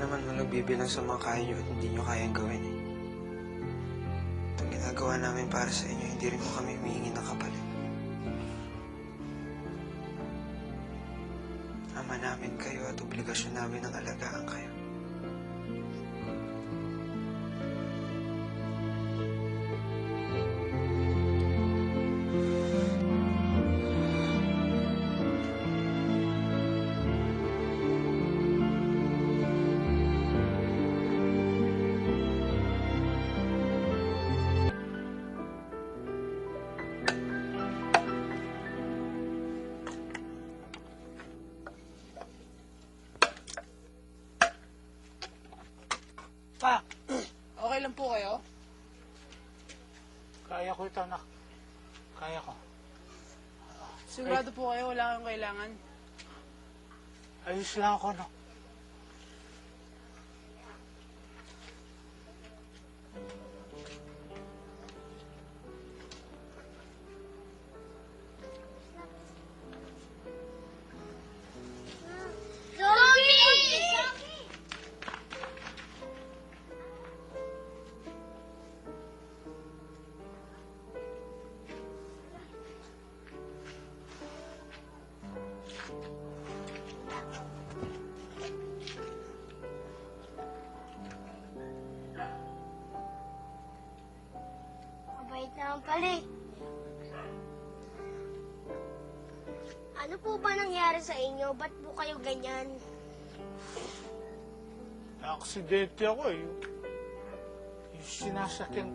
naman ho nagbibilang sa mga kaya nyo at hindi nyo kayang gawin eh. Itong ginagawa namin para sa inyo, hindi rin mo kami humihingi ng kapalit. Ama namin kayo at obligasyon namin ang alagaan kayo. Pa, okay lang po kayo? Kaya ko ito, anak. Kaya ko. Sigurado po kayo, wala kayong kailangan. Ayos lang ako, no? Mabait naman pala eh. Ano po ba nangyari sa inyo? Ba't po kayo ganyan? Na-aksidente ako eh. Yung sinasakyan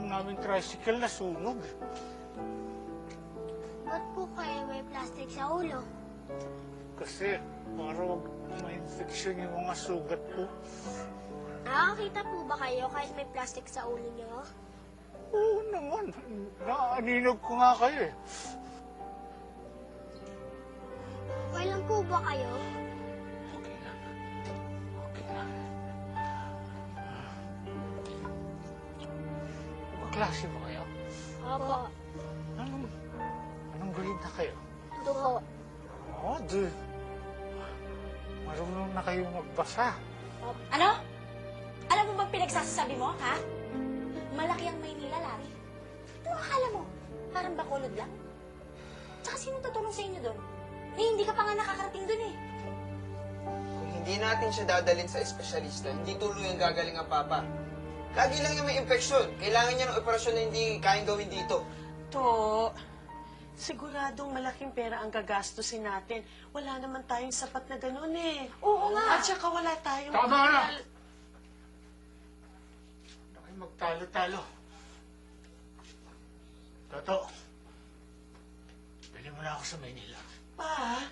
namin tricycle na sunog. Ba't po kayo may plastic sa ulo? Kasi para wag ma-infection yung mga sugat ko. Nakakakita po ba kayo kahit may plastic sa ulo niyo? Oo naman. Naaninog ko nga kayo eh. Okay lang po ba kayo? Okay lang. Okay lang. Magklase ba kayo? Opo. Anong grade na kayo? Ito po. Oh, di. Marunong na kayo magbasa. Ano? Alam mo bang pinagsasabi mo, ha? Malaki ang Maynila, Larry. Ano akala mo? Parang Bacolod lang? Tsaka sino tutulong sa inyo doon? Eh, hindi ka pa nga nakakarating doon eh. Kung hindi natin siya dadalhin sa espesyalista, hindi tuloy ang gagaling ang papa. Lagi lang yung may infeksyon. Kailangan niya ng operasyon na hindi kayang gawin dito. To, siguradong malaking pera ang gagastusin natin. Wala naman tayong sapat na ganun eh. Oo nga. At saka wala tayong... Tama na! Huwag kayo magtalo-talo. Toto, bili mo na ako sa Maynila. Pa,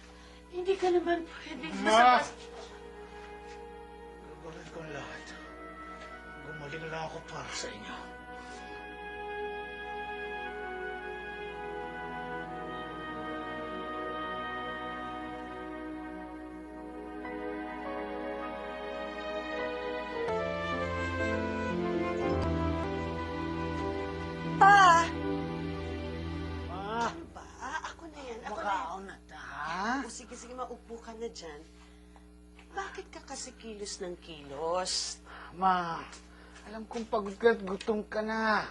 hindi ka naman pwedeng Ma! basta... Gagawin ko ang lahat. Gumaling lang ako para sa inyo. Pa! Ma! Pa, ako na yan. Ako na yan. Makaon na ta. O, sige, sige, maupo ka na dyan. Bakit ka kasi kilos ng kilos? Ma, alam kong pagod ka at gutom ka na.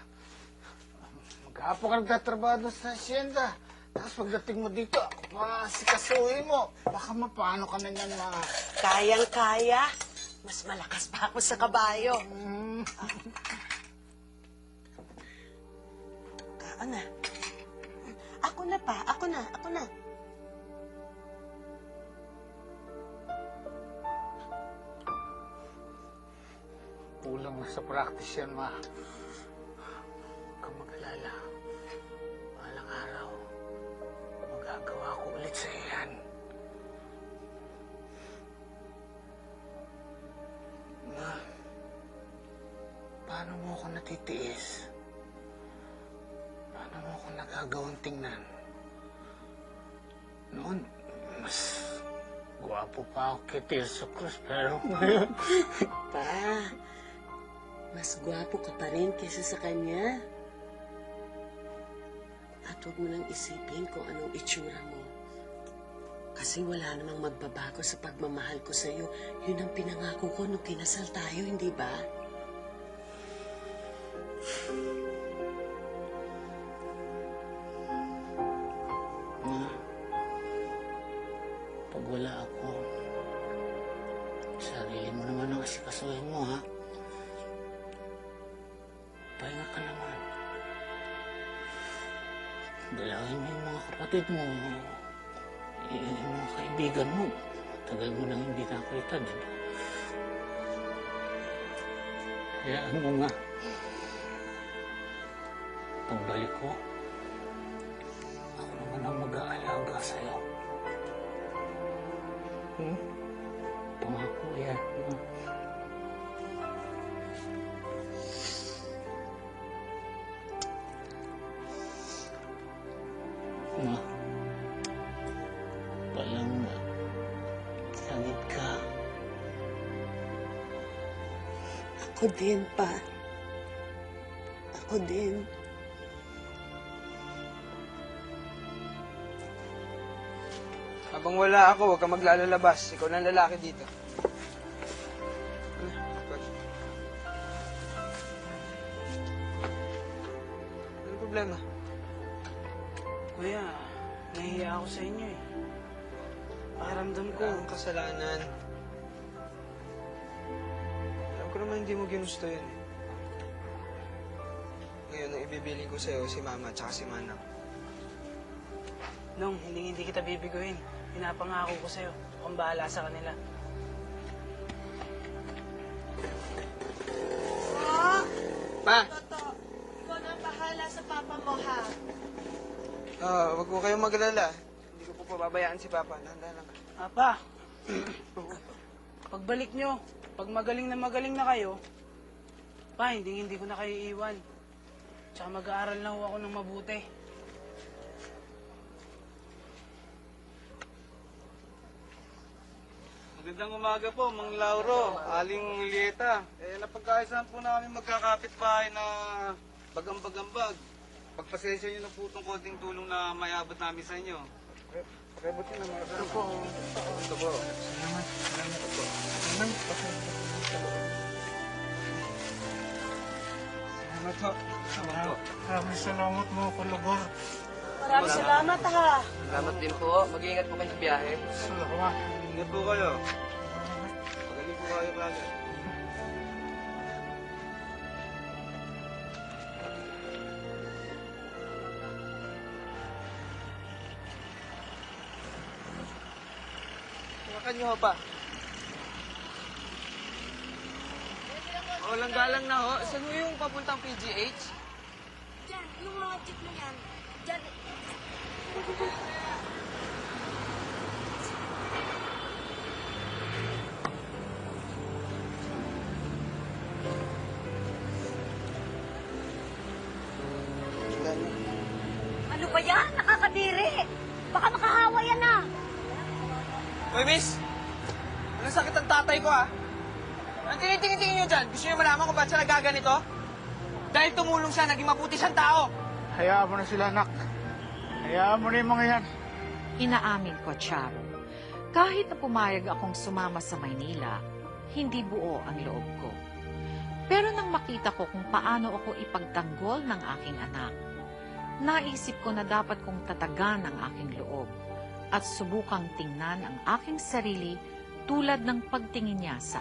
Maghapon ka nagtatrabaho doon sa asyenda. Tapos pagdating mo dito, masikasuhin mo. Baka mapano ka na niyan, ma. Kayang-kaya. Mas malakas pa ako sa kabayo. Kaan na. Ako na pa, ako na, ako na. Kulang na sa practice yan, ma. Huwag kang mag-alala. Balang araw, magagawa ko ulit sa yan. Ma, paano mo ako natitiis? Paano mo ako nagagawang tingnan? Noon, mas gwapo pa ako kay Tirso Cruz, pero ngayon... Pa, mas gwapo ka pa rin kaysa sa kanya. At huwag mo nang isipin kung anong itsura mo. Kasi wala namang magbabago sa pagmamahal ko sa'yo. Yun ang pinangako ko nung kinasal tayo, hindi ba? Ma, pag wala ako, sarili mo naman ang asikasuhin mo, ha? Pahinga ka naman. Dalawin mo yung mga kapatid mo, yung mga kaibigan mo. Tagal mo nang hindi nakita, di ba? Hayaan mo nga. Pagbalik ko, ako naman ang mag-aalaga sa'yo. Pangako yan. Ma, palang na. Langit ka. Ako din, pa. Ako din. Habang wala ako, huwag kang maglalabas. Ikaw na ang lalaki dito. Ano problema? Kuya, nahihiya ako sa inyo eh. Pakiramdam ko. Ang kasalanan. Alam ko naman hindi mo ginusto yun. Ngayon, ang ibibili ko sa'yo, si Mama at si Manang. Nung, hindi kita bibiguin. Pinapangako ko sa'yo. Akong bahala sa kanila. Ma! Toto, ikaw na ang bahala sa papa mo, ha? Wag ko kayong mag-alala. Hindi ko po pababayaan si Papa. Dahan-dahan lang. Apa, pagbalik nyo, pag magaling na kayo, pa, hindi ko na kayo iwan. Tsaka mag-aaral na ho ako ng mabuti. Magandang umaga po, Mang Lauro, Aling Lieta. Napagkaisahan po namin magkakapit bahay na bagambag-ambag. Pagpasensya nyo na po itong konting tulong na mayabot namin sa inyo. Pakibuti na mga ito po. Ito po. Salamat. Salamat po. Salamat po. Salamat po. Salamat po. Maraming salamat mo, Kulubor. Maraming salamat, ha? Salamat din po. Mag-iingat po kayo sa biyahe. Salamat. Ingat po kayo. Magaling po kayo brother. Makan niyo ho pa. Walang galang na ho. Saan mo yung papuntang PGH? Diyan, yung mga jeep na yan. Diyan. Ano ba yan? Nakakadiri! Baka makahawa yan na! Uy, miss! Anong sakit ang tatay ko, ha? Anong tinitingin-tingin niyo dyan? Gusto niyo malaman kung ba't siya nagaganito? Dahil tumulong siya, naging mabuti siyang tao! Hayaan mo na sila, anak. Hayaan mo na yung mga yan. Inaamin ko, Charo, kahit na pumayag akong sumama sa Maynila, hindi buo ang loob ko. Pero nang makita ko kung paano ako ipagtanggol ng aking anak, naisip ko na dapat kong tatagan ang aking loob at subukang tingnan ang aking sarili tulad ng pagtingin niya sa